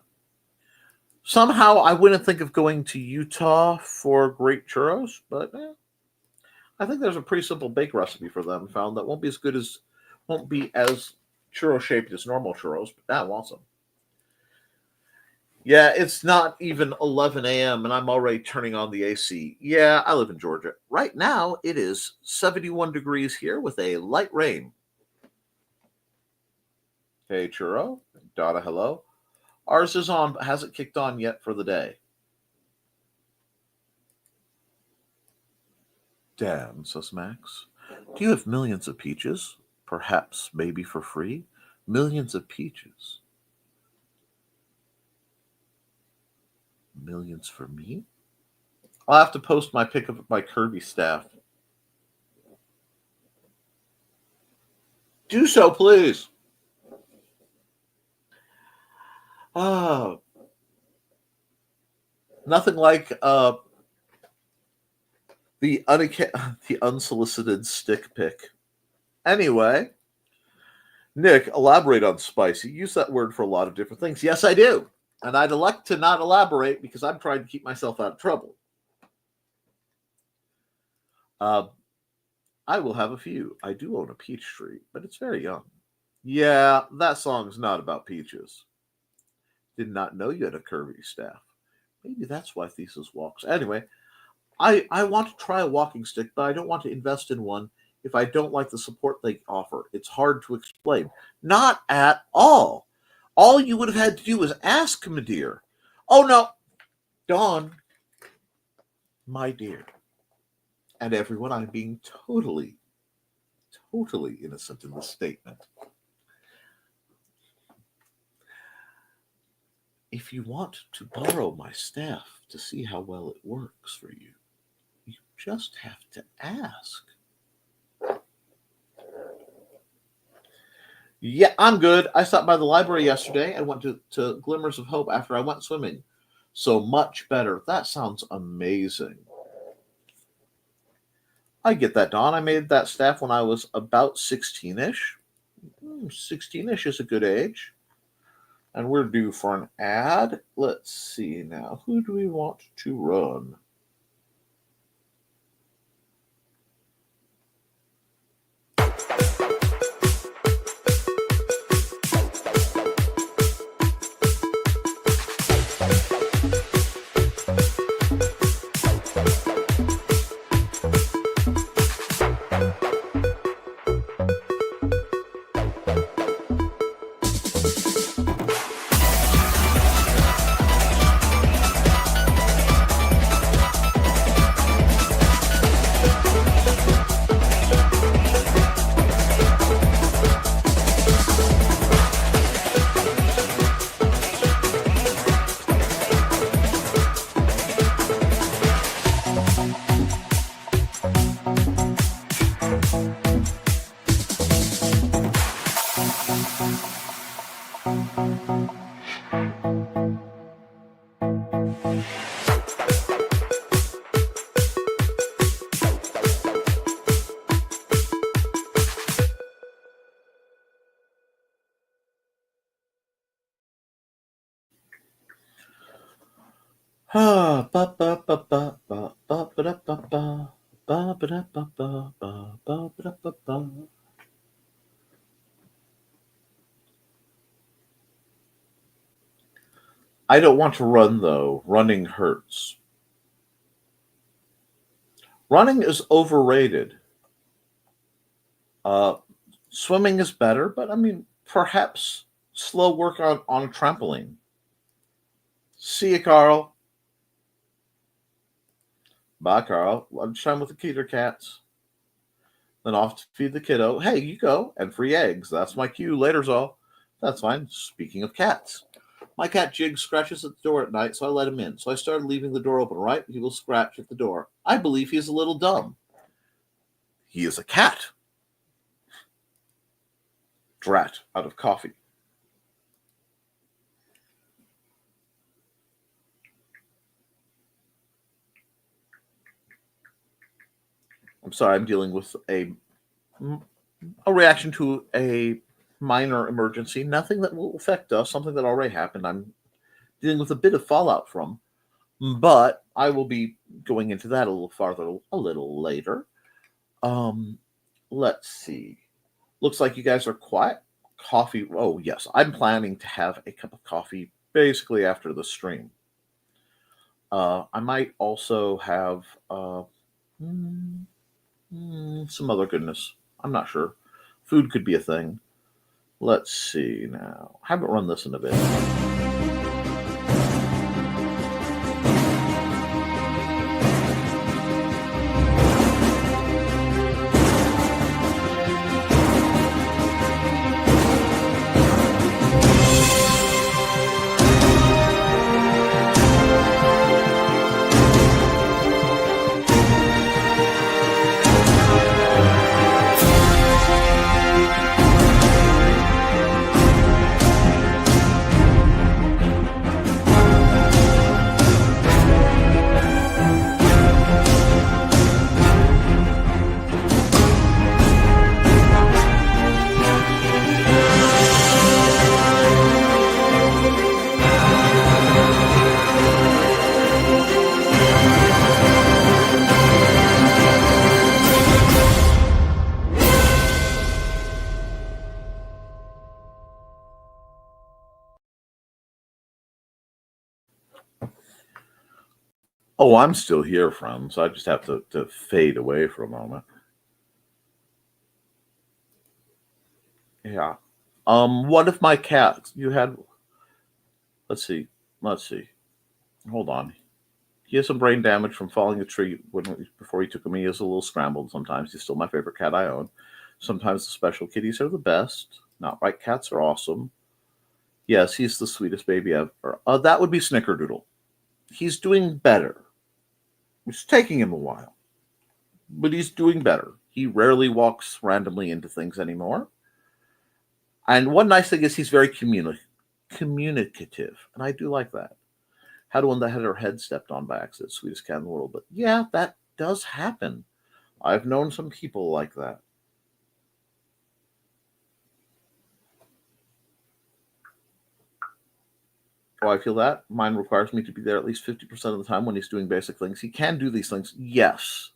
Somehow I wouldn't think of going to Utah for great churros, but I think there's a pretty simple bake recipe for them found that won't be as churro shaped as normal churros, but damn awesome. Yeah, it's not even 11 a.m. and I'm already turning on the AC. Yeah, I live in Georgia. Right now, it is 71 degrees here with a light rain. Hey, Churro. Donna, hello. Ours is on, but hasn't kicked on yet for the day. Damn, says Max. Do you have millions of peaches? Perhaps, maybe for free? Millions of peaches. Millions for me? I'll have to post my pic of my Kirby staff. Do so, please. Nothing like the unsolicited stick pic. Anyway, Nick, elaborate on spicy. You use that word for a lot of different things. Yes, I do. And I'd elect to not elaborate because I'm trying to keep myself out of trouble. I will have a few. I do own a peach tree, but it's very young. Yeah, that song's not about peaches. Did not know you had a Kirby staff. Maybe that's why Thesis walks. Anyway, I want to try a walking stick, but I don't want to invest in one if I don't like the support they offer. It's hard to explain. Not at all. All you would have had to do was ask, my dear. Oh, no. Dawn, my dear, and everyone, I'm being totally innocent in this statement. If you want to borrow my staff to see how well it works for you, you just have to ask. Yeah, I'm good. I stopped by the library yesterday and went to Glimmers of Hope after I went swimming. So much better. That sounds amazing. I get that, Don. I made that staff when I was about 16-ish. 16-ish is a good age. And we're due for an ad. Let's see now. Who do we want to run? Ah, ba ba ba ba ba ba ba da ba ba ba ba da ba ba ba ba ba da ba ba. I don't want to run though. Running hurts. Running is overrated. Uh, Swimming is better, but I mean, perhaps slow work on a trampoline. See you, Carl. Bye, Carl. Lunchtime with the Keeter cats. Then off to feed the kiddo. Hey, you go. And free eggs. That's my cue. Later's all. That's fine. Speaking of cats. My cat Jig scratches at the door at night, so I let him in. So I started leaving the door open, right? He will scratch at the door. I believe he is a little dumb. He is a cat. Drat out of coffee. I'm sorry, I'm dealing with a reaction to a minor emergency. Nothing that will affect us, something that already happened. I'm dealing with a bit of fallout from, but I will be going into that a little farther a little later. Um, let's see. Looks like you guys are quiet. Coffee. Oh, yes. I'm planning to have a cup of coffee basically after the stream. I might also have mm, some other goodness. I'm not sure. Food could be a thing. Let's see now. I haven't run this in a bit. Oh, I'm still here, friends. I just have to fade away for a moment. Yeah. What if my cat you had let's see. Let's see. Hold on. He has some brain damage from falling a tree before he took me. He is a little scrambled sometimes. He's still my favorite cat I own. Sometimes the special kitties are the best. Not right cats are awesome. Yes, he's the sweetest baby ever. That would be Snickerdoodle. He's doing better. It's taking him a while, but he's doing better. He rarely walks randomly into things anymore. And one nice thing is he's very communicative, and I do like that. Had one that had her head stepped on by accident, sweetest cat in the world. But yeah, that does happen. I've known some people like that. Oh, I feel that. Mine requires me to be there at least 50% of the time when he's doing basic things. He can do these things. Yes.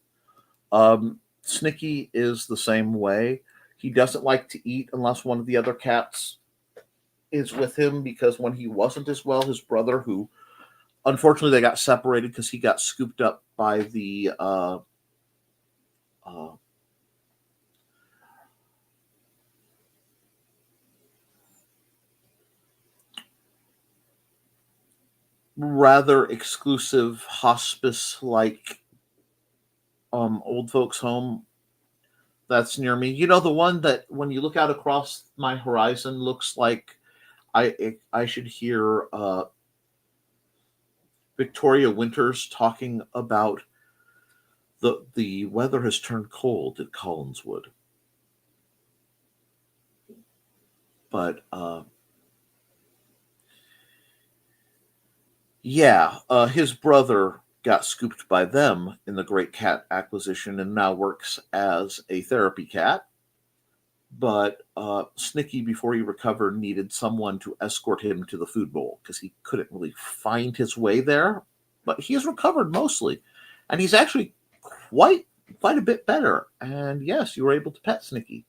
Snicky is the same way. He doesn't like to eat unless one of the other cats is with him because when he wasn't as well, his brother, who unfortunately they got separated because he got scooped up by the uh, rather exclusive hospice like old folks home that's near me. You know, the one that when you look out across my horizon looks like I should hear Victoria Winters talking about the weather has turned cold at Collinswood. But yeah, his brother got scooped by them in the Great Cat acquisition and now works as a therapy cat. But Snicky, before he recovered, needed someone to escort him to the food bowl because he couldn't really find his way there. but he has recovered mostly, and he's actually quite a bit better. And yes, you were able to pet Snicky.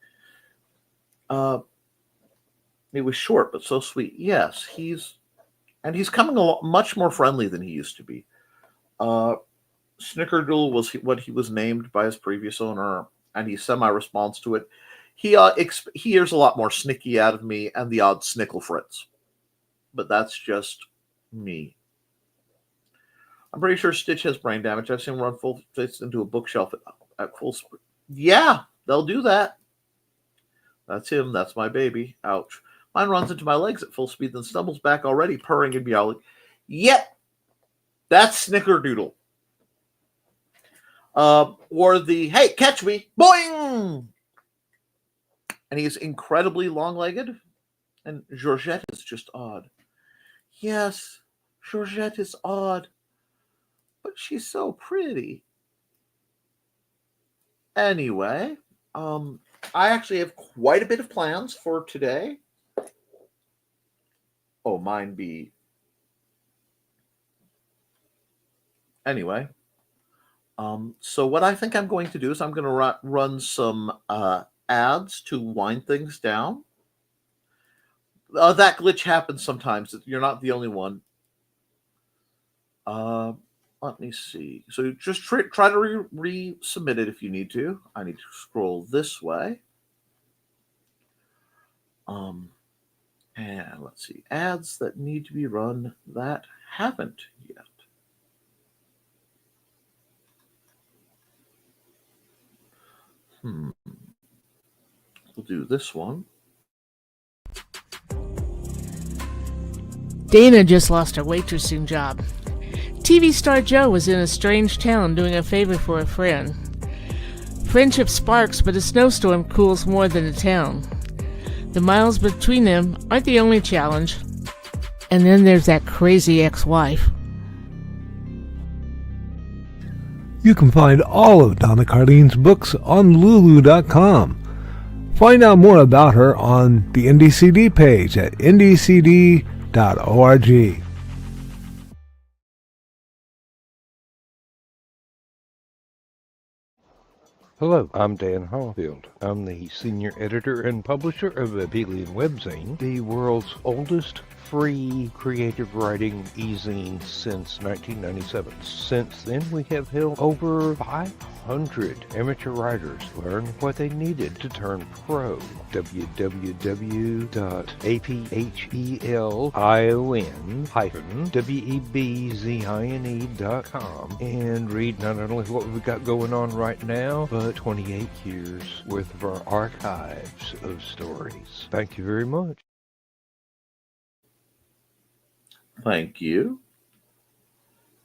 He was short but so sweet. Yes, he's coming along much more friendly than he used to be. Snickerdoodle was what he was named by his previous owner, and he semi-responds to it. He hears a lot more Snicky out of me and the odd Snickle Fritz, but that's just me. I'm pretty sure Stitch has brain damage. I've seen him run full fist into a bookshelf at full speed. Yeah, they'll do that. That's him. That's my baby. Ouch. Mine runs into my legs at full speed, then stumbles back already, purring and meowing. Yep, that's Snickerdoodle. Or the, hey, catch me, boing! And he's incredibly long-legged. And Georgette is just odd. Yes, Georgette is odd. But she's so pretty. Anyway, I actually have quite a bit of plans for today. Oh, mine be. Anyway, so what I think I'm going to do is I'm going to run some ads to wind things down. That glitch happens sometimes. You're not the only one. Let me see. So just try to resubmit it if you need to. I need to scroll this way. And let's see. Ads that need to be run that haven't yet. We'll do this one. Dana just lost her waitressing job. TV star Joe was in a strange town doing a favor for a friend. Friendship sparks, but a snowstorm cools more than a town. The miles between them aren't the only challenge. And then there's that crazy ex-wife. You can find all of Donna Carlene's books on Lulu.com. Find out more about her on the NDCD page at ndcd.org. Hello, I'm Dan Hallfield. I'm the senior editor and publisher of Abelian Webzine, the world's oldest free creative writing e-zine since 1997. Since then, we have helped over 500 amateur writers learn what they needed to turn pro. www.aphelion-webzine.com and read not only what we've got going on right now, but 28 years worth of our archives of stories. Thank you very much. Thank you.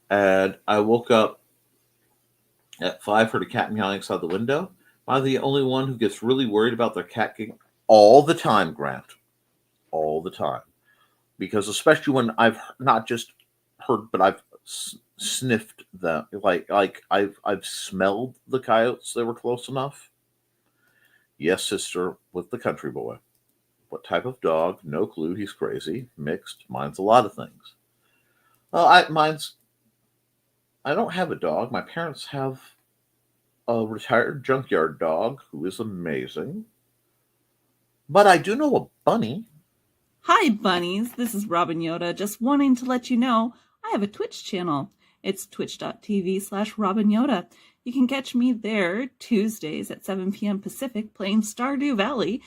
And I woke up at 5, heard a cat meowing outside the window. Am I the only one who gets really worried about their cat getting all the time, Grant? All the time. Because especially when I've not just heard, but I've sniffed them. Like I've smelled the coyotes. They were close enough. Yes, sister, with the country boy. What type of dog? No clue. He's crazy. Mixed. Mine's a lot of things. Well, I don't have a dog. My parents have a retired junkyard dog who is amazing. But I do know a bunny. Hi, bunnies. This is Robin Yoda. Just wanting to let you know I have a Twitch channel. It's twitch.tv/Robin Yoda. You can catch me there Tuesdays at 7 p.m. Pacific playing Stardew Valley.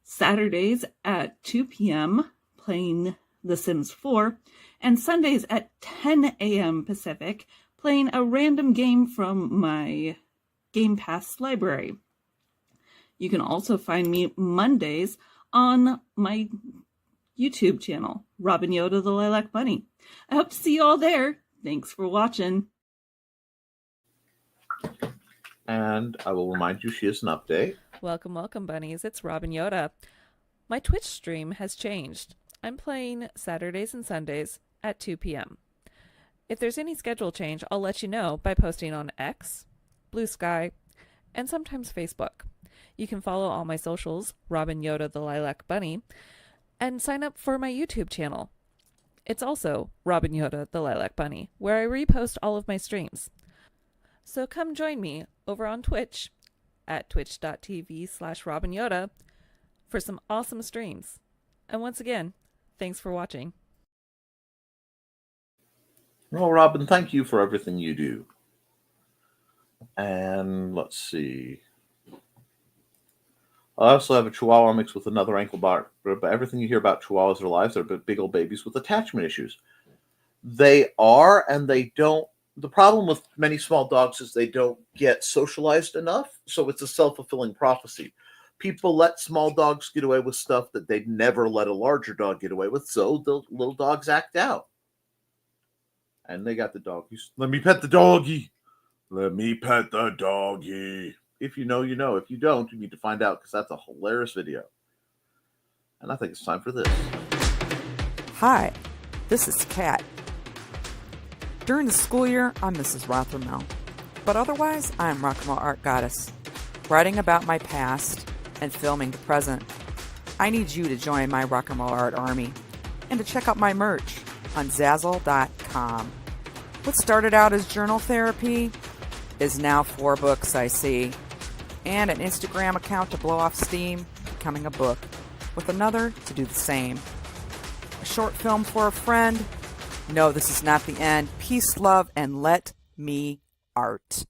Saturdays at 2 p.m. playing The Sims 4, and Sundays at 10 a.m. Pacific playing a random game from my Game Pass library. You can also find me Mondays on my YouTube channel, Robin Yoda the Lilac Bunny. I hope to see you all there. Thanks for watching. And I will remind you she has an update. Welcome, welcome, bunnies. It's Robin Yoda. My Twitch stream has changed. I'm playing Saturdays and Sundays at 2 p.m. If there's any schedule change, I'll let you know by posting on X, Blue Sky, and sometimes Facebook. You can follow all my socials, Robin Yoda the Lilac Bunny, and sign up for my YouTube channel. It's also Robin Yoda, the Lilac Bunny, where I repost all of my streams. So come join me over on Twitch at twitch.tv/Robin Yoda for some awesome streams. And once again, thanks for watching. Well, Robin, thank you for everything you do. And let's see. I also have a Chihuahua mixed with another ankle bar. But everything you hear about Chihuahuas in their lives are big old babies with attachment issues. They are, and they don't. The problem with many small dogs is they don't get socialized enough. So it's a self-fulfilling prophecy. People let small dogs get away with stuff that they'd never let a larger dog get away with. So the little dogs act out. And they got the doggies. Let me pet the doggy. Let me pet the doggy. If you know, you know. If you don't, you need to find out, because that's a hilarious video. And I think it's time for this. Hi, this is Kat. During the school year, I'm Mrs. Rothermel. But otherwise, I am Rock and Roll Art Goddess, writing about my past and filming the present. I need you to join my Rock and Roll Art army and to check out my merch on Zazzle.com. What started out as journal therapy is now 4 books, I see, and an Instagram account to blow off steam, becoming a book, with another to do the same. A short film for a friend. No, this is not the end. Peace, love, and let me art.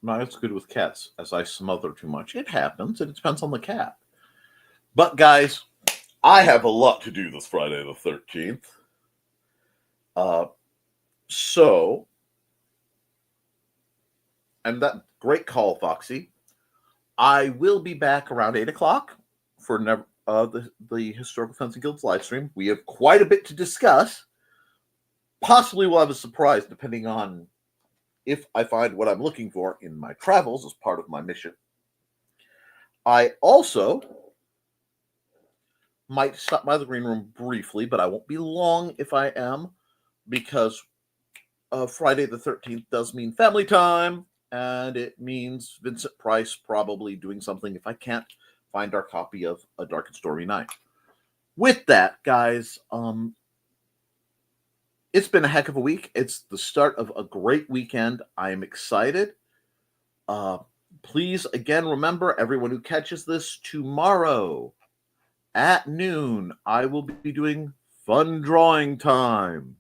No, it's good with cats, as I smother too much. It happens, and it depends on the cat. But, guys, I have a lot to do this Friday the 13th. And that great call, Foxy. I will be back around 8 o'clock for the Historical Fencing Guild's live stream. We have quite a bit to discuss. Possibly we'll have a surprise, depending on if I find what I'm looking for in my travels as part of my mission. I also might stop by the green room briefly, but I won't be long if I am, because Friday the 13th does mean family time, and it means Vincent Price probably doing something if I can't find our copy of A Dark and Stormy Night. With that, guys, it's been a heck of a week. It's the start of a great weekend. I am excited. Please, again, remember, everyone who catches this tomorrow at noon, I will be doing fun drawing time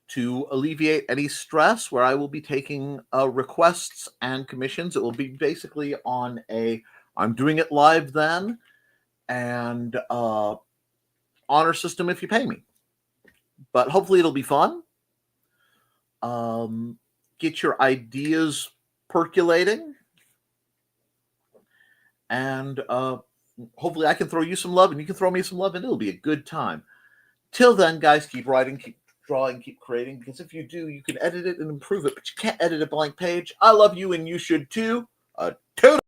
to alleviate any stress, where I will be taking requests and commissions. It will be basically on I'm doing it live then, and honor system if you pay me. But hopefully it'll be fun. Get your ideas percolating. And hopefully I can throw you some love, and you can throw me some love, and it'll be a good time. Till then, guys, keep writing, keep drawing, keep creating, because if you do, you can edit it and improve it, but you can't edit a blank page. I love you, and you should too. Toodle!